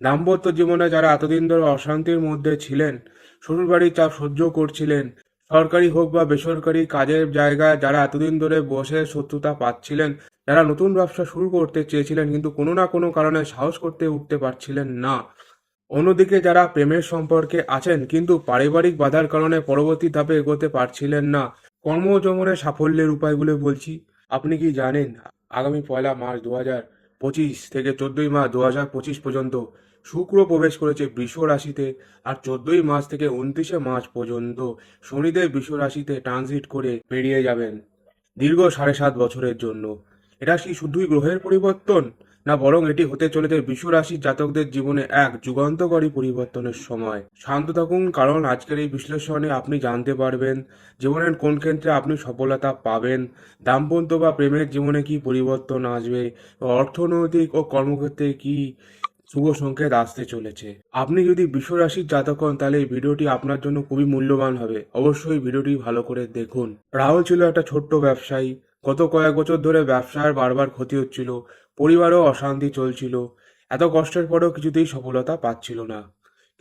দাম্পত্য জীবনে যারা এতদিন ধরে অশান্তির মধ্যে ছিলেন, শ্বশুরবাড়ির চাপ সহ্য করছিলেন, সরকারি হোক বা বেসরকারি কাজের জায়গায় যারা এতদিন ধরে বসে শত্রুতা পাচ্ছিলেন, যারা নতুন ব্যবসা শুরু করতে চেয়েছিলেন কিন্তু কোনো না কোনো কারণে সাহস করতে উঠতে পারছিলেন না। অন্যদিকে যারা প্রেমের সম্পর্কে আছেন কিন্তু পারিবারিক বাধার কারণে পরবর্তী ধাপে এগোতে পারছিলেন না। কর্মজীবনে সাফল্যের উপায়গুলো বলছি। আপনি কি জানেন আগামী 1লা মার্চ 2025 থেকে 14ই মার্চ 2025 পর্যন্ত শুক্র প্রবেশ করেছে বৃষ রাশিতে, আর 14ই মার্চ থেকে 29শে মার্চ পর্যন্ত শনিদেব বৃষ রাশিতে ট্রানজিট করে বেরিয়ে যাবেন দীর্ঘ 7.5 বছরের জন্য। এটা কি শুধুই গ্রহের পরিবর্তন, না বরং এটি হতে চলেছে বৃষ রাশির জাতকদের জীবনে এক যুগান্তকারী পরিবর্তনের সময়। শান্ত থাকুন, কারণ আজকের এই বিশ্লেষণে আপনি জানতে পারবেন জীবনের কোন ক্ষেত্রে আপনি সফলতা পাবেন, দাম্পত্য বা প্রেমের জীবনে কি পরিবর্তন আসবে, অর্থনৈতিক ও কর্মক্ষেত্রে কি শুভ সংকেত আসতে চলেছে। আপনি যদি বৃষ রাশির জাতক হন তাহলে এই ভিডিওটি আপনার জন্য খুবই মূল্যবান হবে। অবশ্যই ভিডিওটি ভালো করে দেখুন। রাহুল ছিল একটা ছোট্ট ব্যবসায়ী। গত কয়েক বছর ধরে ব্যবসার বারবার ক্ষতি হচ্ছিল, পরিবারেও অশান্তি চলছিল। এত কষ্টের পরেও কিছুতেই সফলতা পাচ্ছিল না।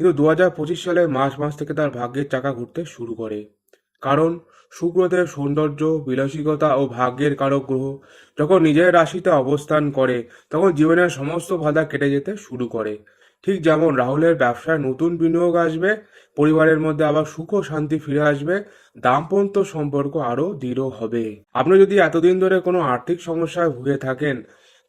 কিন্তু 2025 সালের মার্চ মাস থেকে তার ভাগ্যের চাকা ঘুরতে শুরু করে। কারণ শুক্রদেব সৌন্দর্য, বিলাসিকতা ও ভাগ্যের কারক গ্রহ যখন নিজের রাশিতে অবস্থান করে তখন জীবনের সমস্ত বাধা কেটে যেতে শুরু করে। ঠিক যেমন রাহুলের ব্যবসায় নতুন বিনিয়োগ আসবে, পরিবারের মধ্যে আবার সুখ ও শান্তি ফিরে আসবে, দাম্পত্য সম্পর্ক আরও দৃঢ় হবে। আপনি যদি এতদিন ধরে কোনো আর্থিক সমস্যায় ভুগে থাকেন,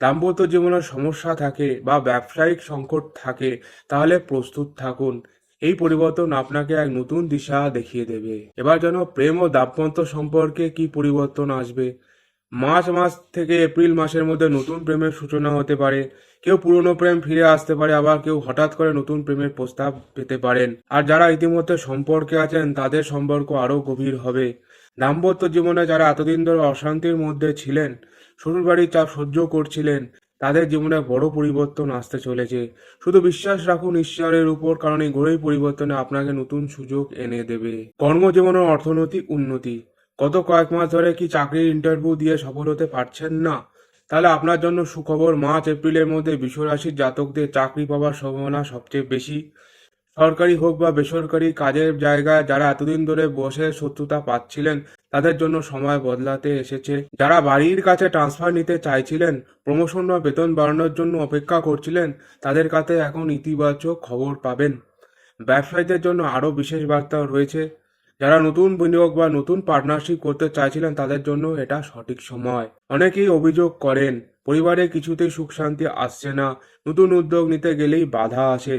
দাম্পত্য জীবনের সমস্যা থাকে বা ব্যবসায়িক সংকট থাকে, তাহলে প্রস্তুত থাকুন। এই পরিবর্তন আপনাকে এক নতুন দিশা দেখিয়ে দেবে। এবার যেন প্রেম ও দাম্পত্য সম্পর্কে কি পরিবর্তন আসবে। মার্চ মাস থেকে এপ্রিল মাসের মধ্যে নতুন প্রেমের সূচনা হতে পারে। কেউ পুরনো প্রেম ফিরে আসতে পারে, আবার কেউ হঠাৎ করে নতুন প্রেমের প্রস্তাব পেতে পারেন। আর যারা ইতিমধ্যে সম্পর্কে আছেন তাদের সম্পর্ক আরও গভীর হবে। দাম্পত্য জীবনে যারা এতদিন ধরে অশান্তির মধ্যে ছিলেন, শ্বশুরবাড়ির চাপ সহ্য করছিলেন, তাদের জীবনে বড় পরিবর্তন আসতে চলেছে। শুধু বিশ্বাস রাখুন ঈশ্বরের উপর, কারণ এই ঘোরেই পরিবর্তনে আপনাকে নতুন সুযোগ এনে দেবে। কর্মজীবনের অর্থনৈতিক উন্নতি। গত কয়েক মাস ধরে কি চাকরির ইন্টারভিউ দিয়ে সফল হতে পারছেন না? তাহলে আপনার জন্য সুখবর, মার্চ এপ্রিলের মধ্যে বৃষ রাশির জাতকদের চাকরি পাওয়ার সম্ভাবনা সবচেয়ে বেশি। সরকারি হোক বা বেসরকারি কাজের জায়গায় যারা এতদিন ধরে বসে শত্রুতা পাচ্ছিলেন তাদের জন্য সময় বদলাতে এসেছে। যারা বাড়ির কাছে ট্রান্সফার নিতে চাইছিলেন, প্রমোশন বা বেতন বাড়ানোর জন্য অপেক্ষা করছিলেন, তাদের কাছে এখন ইতিবাচক খবর পাবেন। ব্যবসায়ীদের জন্য আরও বিশেষ বার্তা রয়েছে। যারা নতুন বিনিয়োগ বা নতুন পার্টনারশিপ করতে চাইছিলেন তাদের জন্য এটা সঠিক সময়। অনেকেই অভিযোগ করেন পরিবারে কিছুতেই সুখ শান্তি আসছে না, নতুন উদ্যোগ নিতে গেলেই বাধা আসে।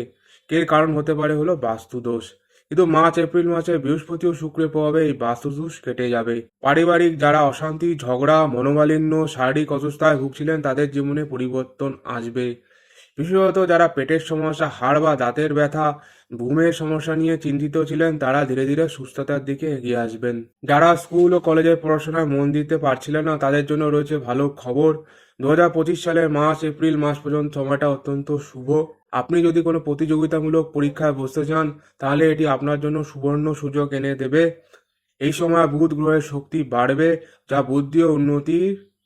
এর কারণ হতে পারে হলো বাস্তুদোষ। কিন্তু মার্চ এপ্রিল মাসে বৃহস্পতি ও শুক্রের প্রভাবে এই বাস্তুদোষ কেটে যাবে। পারিবারিক যারা অশান্তি, ঝগড়া, মনোমালিন্য, শারীরিক অসুস্থতায় ভুগছিলেন তাদের জীবনে পরিবর্তন আসবে। বিশেষত যারা পেটের সমস্যা, হাড় বা দাঁতের ব্যথা, ঘুমের সমস্যা নিয়ে চিন্তিত ছিলেন তারা ধীরে ধীরে সুস্থতার দিকে এগিয়ে আসবেন। যারা স্কুল ও কলেজের পড়াশোনায় মন দিতে পারছিলেন না তাদের জন্য রয়েছে ভালো খবর। 2025 সালের মার্চ এপ্রিল মাস পর্যন্ত সময়টা অত্যন্ত শুভ। আপনি যদি কোনো প্রতিযোগিতামূলক পরীক্ষায় বসতে চান তাহলে এটি আপনার জন্য সুবর্ণ সুযোগ এনে দেবে। এই সময় বুধ গ্রহের শক্তি বাড়বে, যা বুদ্ধি ও উন্নতি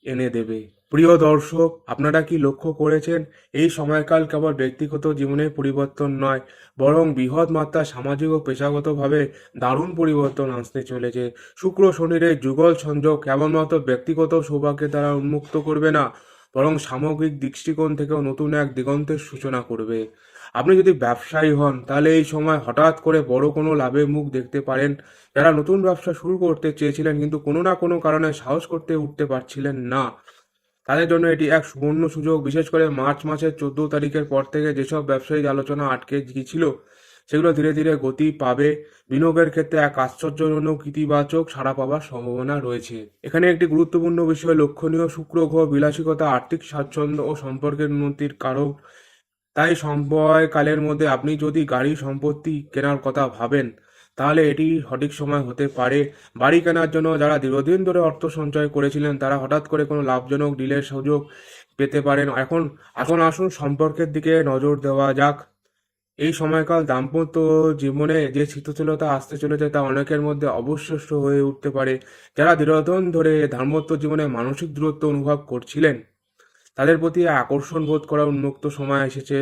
এনে দেবে। প্রিয় দর্শক, আপনারা কি লক্ষ্য করেছেন এই সময়কাল কেবল ব্যক্তিগত জীবনের পরিবর্তন নয়, বরং বৃহৎ মাত্রায় সামাজিক ও পেশাগতভাবে দারুণ পরিবর্তন আসতে চলেছে। শুক্র শনির এই যুগল সংযোগ কেবলমাত্র ব্যক্তিগত সৌভাগ্যের দ্বারা উন্মুক্ত করবে না, বরং সামগ্রিক দৃষ্টিকোণ থেকেও নতুন এক দিগন্তের সূচনা করবে। আপনি যদি ব্যবসায়ী হন তাহলে এই সময় হঠাৎ করে বড় কোনো লাভের মুখ দেখতে পারেন। যারা নতুন ব্যবসা শুরু করতে চেয়েছিলেন কিন্তু কোনো না কোনো কারণে সাহস করতে উঠতে পারছিলেন না, তাদের জন্য এটি এক সুবর্ণ সুযোগ। বিশেষ করে মার্চ মাসের 14 তারিখের পর থেকে যেসব ব্যবসায়িক আলোচনা আটকে গিয়েছিল সেগুলো ধীরে ধীরে গতি পাবে। বিনিয়োগের ক্ষেত্রে এক আশ্চর্যজনক ইতিবাচক সাড়া পাওয়ার সম্ভাবনা রয়েছে। এখানে একটি গুরুত্বপূর্ণ বিষয় লক্ষণীয়, শুক্র গ্রহ বিলাসিকতা, আর্থিক স্বাচ্ছন্দ্য ও সম্পর্কের উন্নতির কারক। তাই সময়কালের মধ্যে আপনি যদি গাড়ি সম্পত্তি কেনার কথা ভাবেন তাহলে এটি সঠিক সময় হতে পারে। বাড়ি কেনার জন্য যারা দীর্ঘদিন ধরে অর্থ সঞ্চয় করেছিলেন তারা হঠাৎ করে কোনো লাভজনক ডিলের সুযোগ পেতে পারেন। এখন এখন আসুন সম্পর্কের দিকে নজর দেওয়া যাক। এই সময়কাল দাম্পত্য জীবনে যে স্থিতিশীলতা আসতে চলেছে তা অনেকের মধ্যে অবিশ্বাস্য হয়ে উঠতে পারে। যারা দীর্ঘদিন ধরে দাম্পত্য জীবনে মানসিক দূরত্ব অনুভব করছিলেন তাদের প্রতি আকর্ষণ বোধ করার উন্মুক্ত সময় এসেছে।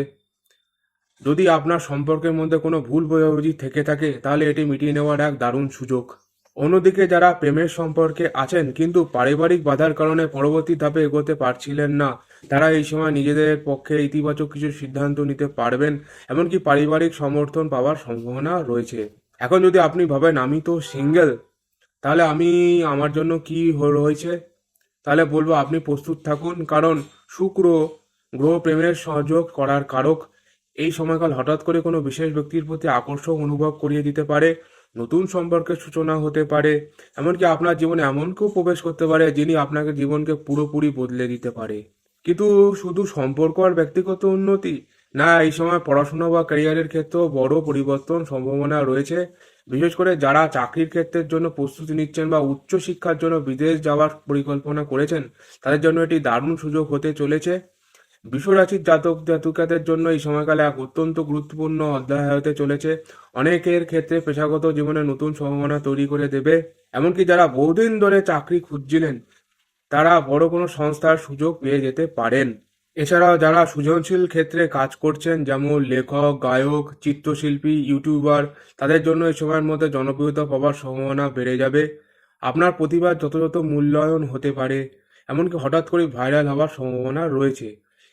যদি আপনার সম্পর্কের মধ্যে কোনো ভুল বোঝাবুঝি থেকে থাকে তাহলে এটি মিটিয়ে নেওয়ার এক দারুণ সুযোগ। অন্যদিকে যারা প্রেমের সম্পর্কে আছেন কিন্তু পারিবারিক বাধার কারণে পরবর্তী ধাপে এগোতে পারছিলেন না, তারা এই সময় নিজেদের পক্ষে ইতিবাচক কিছু সিদ্ধান্ত নিতে পারবেন, এমনকি পারিবারিক সমর্থন পাওয়ার সম্ভাবনা রয়েছে। এখন যদি আপনি ভাবেন আমি তো সিঙ্গেল, তাহলে আমার জন্য কি হয়েছে, তাহলে বলবো আপনি প্রস্তুত থাকুন, কারণ শুক্র গ্রহ প্রেমের সহযোগ করার কারক। এই সময়কাল হঠাৎ করে কোনো বিশেষ ব্যক্তির প্রতি আকর্ষণ অনুভব করিয়ে দিতে পারে, নতুন সম্পর্কের সূচনা হতে পারে, এমনকি আপনার জীবনে এমন কেউ প্রবেশ করতে পারে যিনি আপনাকে জীবনকে পুরোপুরি বদলে দিতে পারে। কিন্তু শুধু সম্পর্ক আর ব্যক্তিগত উন্নতি না, এই সময় পড়াশোনা বা ক্যারিয়ারের ক্ষেত্রেও বড় পরিবর্তন সম্ভাবনা রয়েছে। বিশেষ করে যারা চাকরির ক্ষেত্রের জন্য প্রস্তুতি নিচ্ছেন বা উচ্চ শিক্ষার জন্য বিদেশ যাওয়ার পরিকল্পনা করেছেন, তাদের জন্য এটি দারুণ সুযোগ হতে চলেছে। বিশ্বরাশির জাতক জাতিকাদের জন্য এই সময়কালে এক অত্যন্ত গুরুত্বপূর্ণ অধ্যায় হতে চলেছে। অনেকের ক্ষেত্রে পেশাগত জীবনে নতুন সম্ভাবনা তৈরি করে দেবে, এমনকি যারা বহুদিন ধরে চাকরি খুঁজছিলেন তারা বড় কোনো সংস্থার সুযোগ পেয়ে যেতে পারেন। এছাড়াও যারা সৃজনশীল ক্ষেত্রে কাজ করছেন, যেমন লেখক, গায়ক, চিত্রশিল্পী, ইউটিউবার, তাদের জন্য এই সময়ের মধ্যে জনপ্রিয়তা পাওয়ার সম্ভাবনা বেড়ে যাবে। আপনার প্রতিভার যথাযথ মূল্যায়ন হতে পারে, এমনকি হঠাৎ করে ভাইরাল হওয়ার সম্ভাবনা রয়েছে।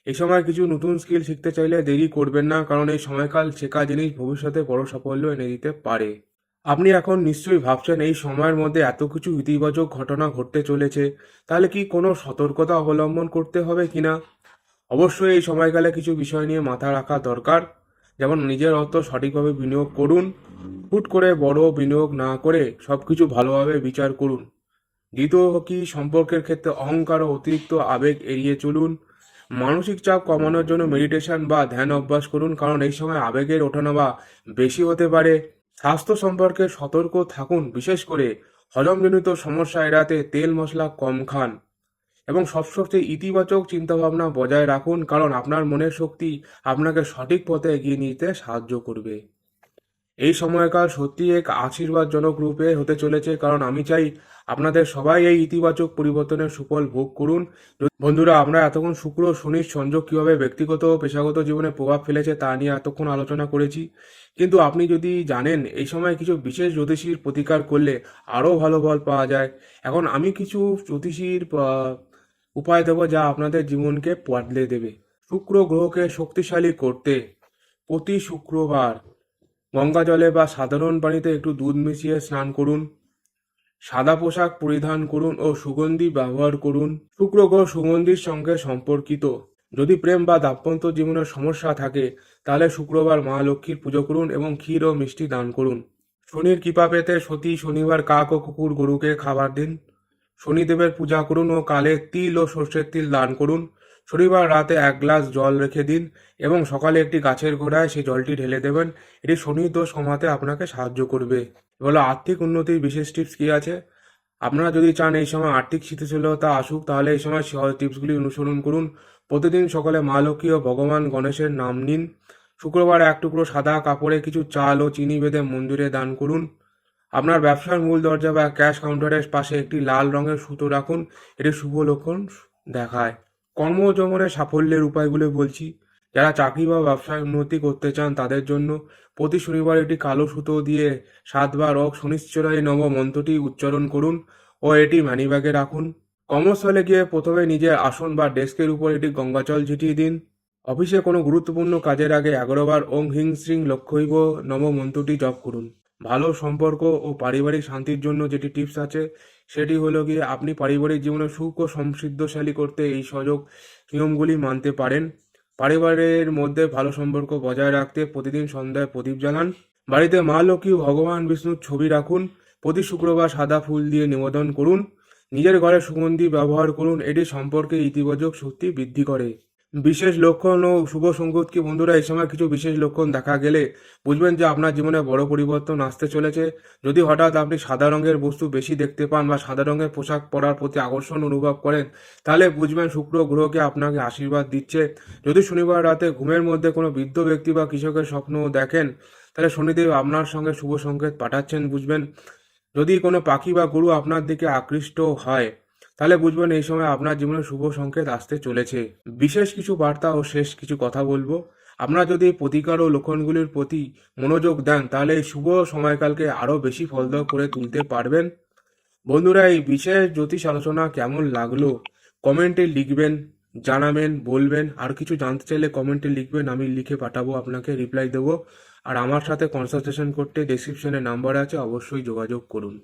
এই সময় কিছু নতুন স্কিল শিখতে চাইলে দেরি করবেন না, কারণ এই সময়কাল শেখা জিনিস ভবিষ্যতে বড় সাফল্য এনে দিতে পারে। আপনি এখন নিশ্চয়ই ভাবছেন এই সময়ের মধ্যে এত কিছু ইতিবাচক ঘটনা ঘটতে চলেছে, তাহলে কি কোনো সতর্কতা অবলম্বন করতে হবে কিনা? অবশ্যই এই সময়কালে কিছু বিষয় নিয়ে মাথা রাখা দরকার, যেমন নিজের অর্থ সঠিকভাবে বিনিয়োগ করুন, হুট করে বড় বিনিয়োগ না করে সবকিছু ভালোভাবে বিচার করুন। দ্বিতীয় কি, সম্পর্কের ক্ষেত্রে অহংকার ও অতিরিক্ত আবেগ এড়িয়ে চলুন। মানসিক চাপ কমানোর জন্য মেডিটেশন বা ধ্যান অভ্যাস করুন, কারণ এই সময় আবেগের ওঠানামা বেশি হতে পারে। স্বাস্থ্য সম্পর্কে সতর্ক থাকুন, বিশেষ করে হজমজনিত সমস্যা এড়াতে তেল মশলা কম খান এবং সবসময় ইতিবাচক চিন্তাভাবনা বজায় রাখুন, কারণ আপনার মনের শক্তি আপনাকে সঠিক পথে এগিয়ে নিতে সাহায্য করবে। এই সময়কাল সত্যি এক আশীর্বাদজনক রূপে হতে চলেছে, কারণ আমি চাই আপনাদের সবাই এই ইতিবাচক পরিবর্তনের সুফল ভোগ করুন। বন্ধুরা, আমরা এতক্ষণ শুক্র শনির সংযোগ কিভাবে ব্যক্তিগত ও পেশাগত জীবনে প্রভাব ফেলেছে তা নিয়ে এতক্ষণ আলোচনা করেছি, কিন্তু আপনি যদি জানেন এই সময় কিছু বিশেষ জ্যোতিষীর প্রতিকার করলে আরও ভালো ফল পাওয়া যায়, এখন আমি কিছু জ্যোতিষীর উপায় দেব যা আপনাদের জীবনকে বদলে দেবে। শুক্র গ্রহকে শক্তিশালী করতে প্রতি শুক্রবার গঙ্গা জলে বা সাধারণ পানিতে একটু দুধ মিশিয়ে স্নান করুন, সাদা পোশাক পরিধান করুন ও সুগন্ধি ব্যবহার করুন। শুক্র গ্রহ সুগন্ধির সঙ্গে সম্পর্কিত। যদি প্রেম বা দাম্পত্য জীবনের সমস্যা থাকে তাহলে শুক্রবার মা লক্ষ্মীর পুজো করুন এবং ক্ষীর ও মিষ্টি দান করুন। শনির কৃপা পেতে প্রতি শনিবার কাক ও কুকুর গরুকে খাবার দিন। শনিদেবের পূজা করুন ও কালে তিল ও সর্ষের তিল দান করুন। শনিবার রাতে 1 গ্লাস জল রেখে দিন এবং সকালে একটি গাছের গোড়ায় সেই জলটি ঢেলে দেবেন। এটি শনির দোষ কমাতে আপনাকে সাহায্য করবে। বলো আর্থিক উন্নতির বিশেষ টিপস কি আছে? আপনারা যদি চান এই সময় আর্থিক স্থিতিশীলতা আসুক, তাহলে এই সময় টিপসগুলি অনুসরণ করুন। প্রতিদিন সকালে মা লক্ষ্মী ও ভগবান গণেশের নাম নিন। শুক্রবার 1 টুকরো সাদা কাপড়ে কিছু চাল ও চিনি বেঁধে মন্দিরে দান করুন। আপনার ব্যবসার মূল দরজা বা ক্যাশ কাউন্টারের পাশে একটি লাল রঙের সুতো রাখুন, এটি শুভ লক্ষণ দেখায়। কর্মজীবনে সাফল্যের উপায়গুলো বলছি। যারা চাকরি বা ব্যবসায় উন্নতি করতে চান তাদের জন্য প্রতি শনিবার একটি কালো সুতো দিয়ে 7 বার ওম শনিশ্চরায় নম মন্ত্রটি উচ্চারণ করুন ও এটি মানিব্যাগে রাখুন। কর্মস্থলে গিয়ে প্রথমে নিজের আসন বা ডেস্কের উপর এটি গঙ্গাজল ছিটিয়ে দিন। অফিসে কোনো গুরুত্বপূর্ণ কাজের আগে 11 বার ওং হিং শ্রিং লক্ষ্মৈব নম মন্ত্রটি জপ করুন। ভালো সম্পর্ক ও পারিবারিক শান্তির জন্য যেটি টিপস আছে সেটি হলো গিয়ে আপনি পারিবারিক জীবনে সুখ ও সমৃদ্ধশালী করতে এই সহযোগ নিয়মগুলি মানতে পারেন। পরিবারের মধ্যে ভালো সম্পর্ক বজায় রাখতে প্রতিদিন সন্ধ্যায় প্রদীপ জ্বালান। বাড়িতে মা লক্ষ্মী ও ভগবান বিষ্ণুর ছবি রাখুন। প্রতি শুক্রবার সাদা ফুল দিয়ে নিবেদন করুন। নিজের ঘরে সুগন্ধি ব্যবহার করুন, এটি সম্পর্কে ইতিবাচক শক্তি বৃদ্ধি করে। বিশেষ লক্ষণ ও শুভ সংকেত কি বন্ধুরা? এই সময় কিছু বিশেষ লক্ষণ দেখা গেলে বুঝবেন যে আপনার জীবনে বড় পরিবর্তন আসতে চলেছে। যদি হঠাৎ আপনি সাদা রঙের বস্তু বেশি দেখতে পান বা সাদা রঙের পোশাক পরার প্রতি আকর্ষণ অনুভব করেন, তাহলে বুঝবেন শুক্র গ্রহকে আপনাকে আশীর্বাদ দিচ্ছে। যদি শনিবার রাতে ঘুমের মধ্যে কোনো বৃদ্ধ ব্যক্তি বা কৃষকের স্বপ্ন দেখেন, তাহলে শনিদেব আপনার সঙ্গে শুভ সংকেত পাঠাচ্ছেন বুঝবেন। যদি কোনো পাখি বা গরু আপনার দিকে আকৃষ্ট হয়, তাহলে বুঝবেন এই সময় আপনার জীবনে শুভ সংকেত আসতে চলেছে। বিশেষ কিছু বার্তা ও শেষ কিছু কথা বলবো। আপনারা যদি প্রতিকার ও লক্ষণগুলির প্রতি মনোযোগ দেন তাহলে এই শুভ সময়কালকে আরো বেশি ফলদায়ক করে তুলতে পারবেন। বন্ধুরা, এই বিশেষ জ্যোতিষ আলোচনা কেমন লাগলো কমেন্টে লিখবেন, জানাবেন, বলবেন। আর কিছু জানতে চাইলে কমেন্টে লিখবেন, আমি লিখে পাঠাবো, আপনাকে রিপ্লাই দেবো। আর আমার সাথে কনসালটেশন করতে ডেসক্রিপশনে নাম্বার আছে, অবশ্যই যোগাযোগ করুন।